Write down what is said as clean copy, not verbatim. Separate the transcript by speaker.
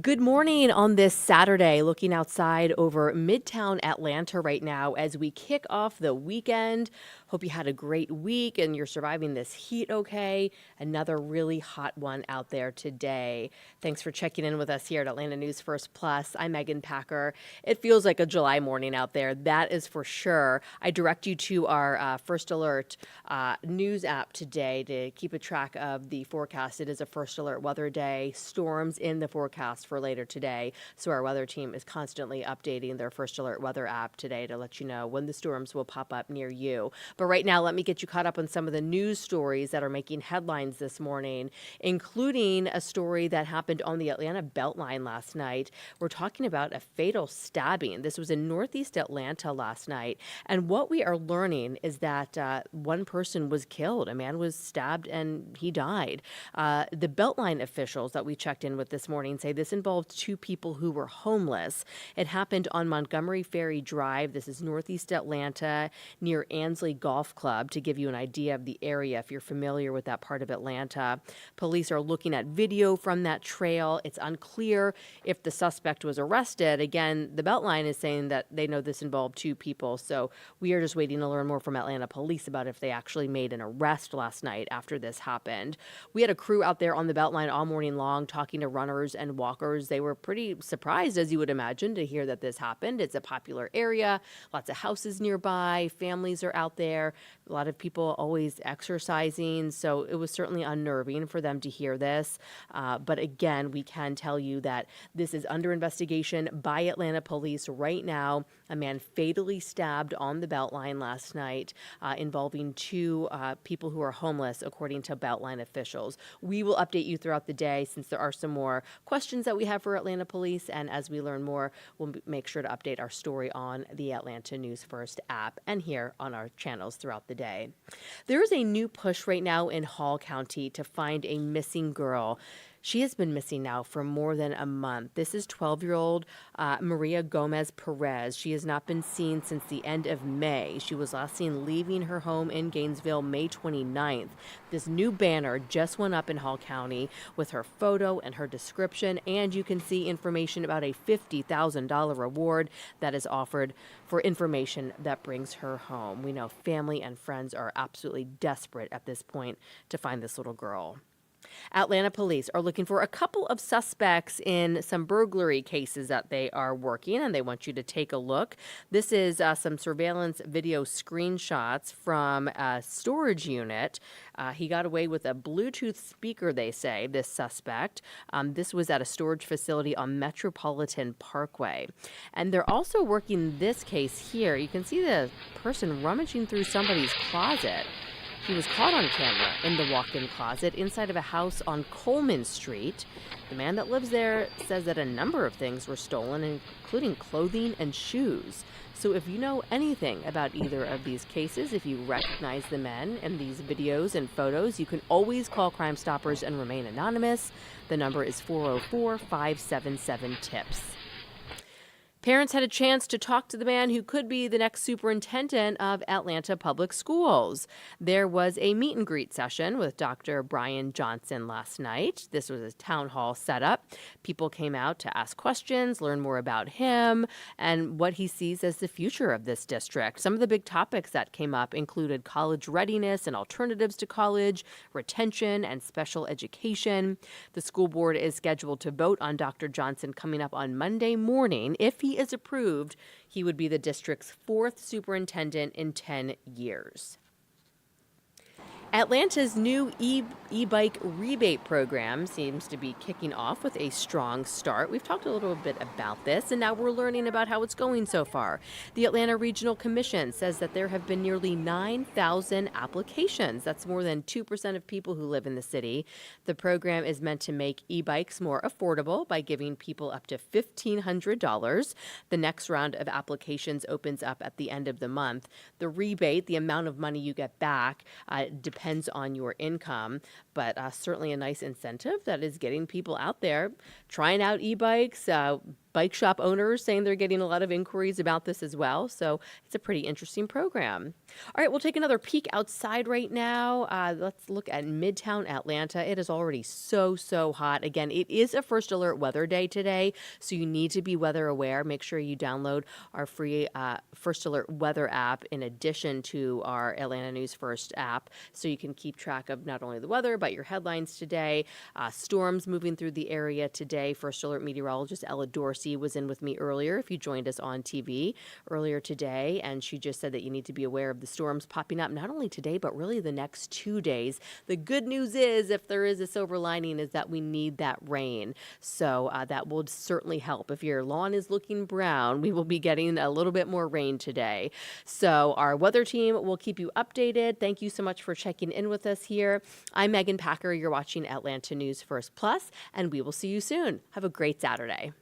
Speaker 1: Good morning on this Saturday. Looking outside over Midtown Atlanta right now as we kick off the weekend. Hope you had a great week and you're surviving this heat okay. Another really hot one out there today. Thanks for checking in with us here at Atlanta News First Plus. I'm Megan Packer. It feels like a July morning out there, that is for sure. I direct you to our First Alert news app today to keep a track of the forecast. It is a First Alert weather day. Storms in the forecast for later today. So our weather team is constantly updating their First Alert weather app today to let you know when the storms will pop up near you. But right now, let me get you caught up on some of the news stories that are making headlines this morning, including a story that happened on the Atlanta BeltLine last night. We're talking about a fatal stabbing. This was in Northeast Atlanta last night. And what we are learning is that one person was killed. A man was stabbed and he died. The BeltLine officials that we checked in with this morning say this involved two people who were homeless. It happened on Montgomery Ferry Drive. This is Northeast Atlanta near Ansley Golf Club, to give you an idea of the area if you're familiar with that part of Atlanta. Police are looking at video from that trail. It's unclear if the suspect was arrested. Again, the BeltLine is saying that they know this involved two people, so we are just waiting to learn more from Atlanta police about if they actually made an arrest last night after this happened. We had a crew out there on the BeltLine all morning long talking to runners and walkers. They were pretty surprised, as you would imagine, to hear that this happened. It's a popular area, lots of houses nearby, families are out there, a lot of people always exercising, so it was certainly unnerving for them to hear this. But again, we can tell you that this is under investigation by Atlanta police right now. A man fatally stabbed on the BeltLine last night, involving two people who are homeless, according to BeltLine officials. We will update you throughout the day since there are some more questions that we have for Atlanta police. And as we learn more, we'll make sure to update our story on the Atlanta News First app and here on our channels throughout the day. There is a new push right now in Hall County to find a missing girl. She has been missing now for more than a month. This is 12-year-old Maria Gomez Perez. She has not been seen since the end of May. She was last seen leaving her home in Gainesville May 29th. This new banner just went up in Hall County with her photo and her description, and you can see information about a $50,000 reward that is offered for information that brings her home. We know family and friends are absolutely desperate at this point to find this little girl. Atlanta police are looking for a couple of suspects in some burglary cases that they are working, and they want you to take a look. This is some surveillance video screenshots from a storage unit. He got away with a Bluetooth speaker, they say, this suspect. This was at a storage facility on Metropolitan Parkway. And they're also working this case here. You can see the person rummaging through somebody's closet. He was caught on camera in the walk-in closet inside of a house on Coleman Street. The man that lives there says that a number of things were stolen, including clothing and shoes. So if you know anything about either of these cases, if you recognize the men in these videos and photos, you can always call Crime Stoppers and remain anonymous. The number is 404-577-TIPS. Parents had a chance to talk to the man who could be the next superintendent of Atlanta Public Schools. There was a meet and greet session with Dr. Brian Johnson last night. This was a town hall setup. People came out to ask questions, learn more about him, and what he sees as the future of this district. Some of the big topics that came up included college readiness and alternatives to college, retention, and special education. The school board is scheduled to vote on Dr. Johnson coming up on Monday morning. If he is approved, he would be the district's fourth superintendent in 10 years. Atlanta's new Ebike rebate program seems to be kicking off with a strong start. We've talked a little bit about this, and now we're learning about how it's going so far. The Atlanta Regional Commission says that there have been nearly 9,000 applications. That's more than 2% of people who live in the city. The program is meant to make e-bikes more affordable by giving people up to $1,500. The next round of applications opens up at the end of the month. The rebate, the amount of money you get back, depends on your income, but certainly a nice incentive that is getting people out there trying out e-bikes, bike shop owners saying they're getting a lot of inquiries about this as well. So it's a pretty interesting program. All right, we'll take another peek outside right now. Let's look at Midtown Atlanta. It is already so hot. Again, it is a first alert weather day today, so you need to be weather aware. Make sure you download our free First Alert weather app in addition to our Atlanta News First app, so you can keep track of not only the weather, but your headlines today. Storms moving through the area today. First Alert meteorologist Ella Dorsey was in with me earlier, if you joined us on TV earlier today, and she just said that you need to be aware of the storms popping up not only today, but really the next 2 days. The good news is, if there is a silver lining, is that we need that rain. So that will certainly help. If your lawn is looking brown, we will be getting a little bit more rain today. So our weather team will keep you updated. Thank you so much for checking in with us here. I'm Megan Packer. You're watching Atlanta News First Plus, and we will see you soon. Have a great Saturday.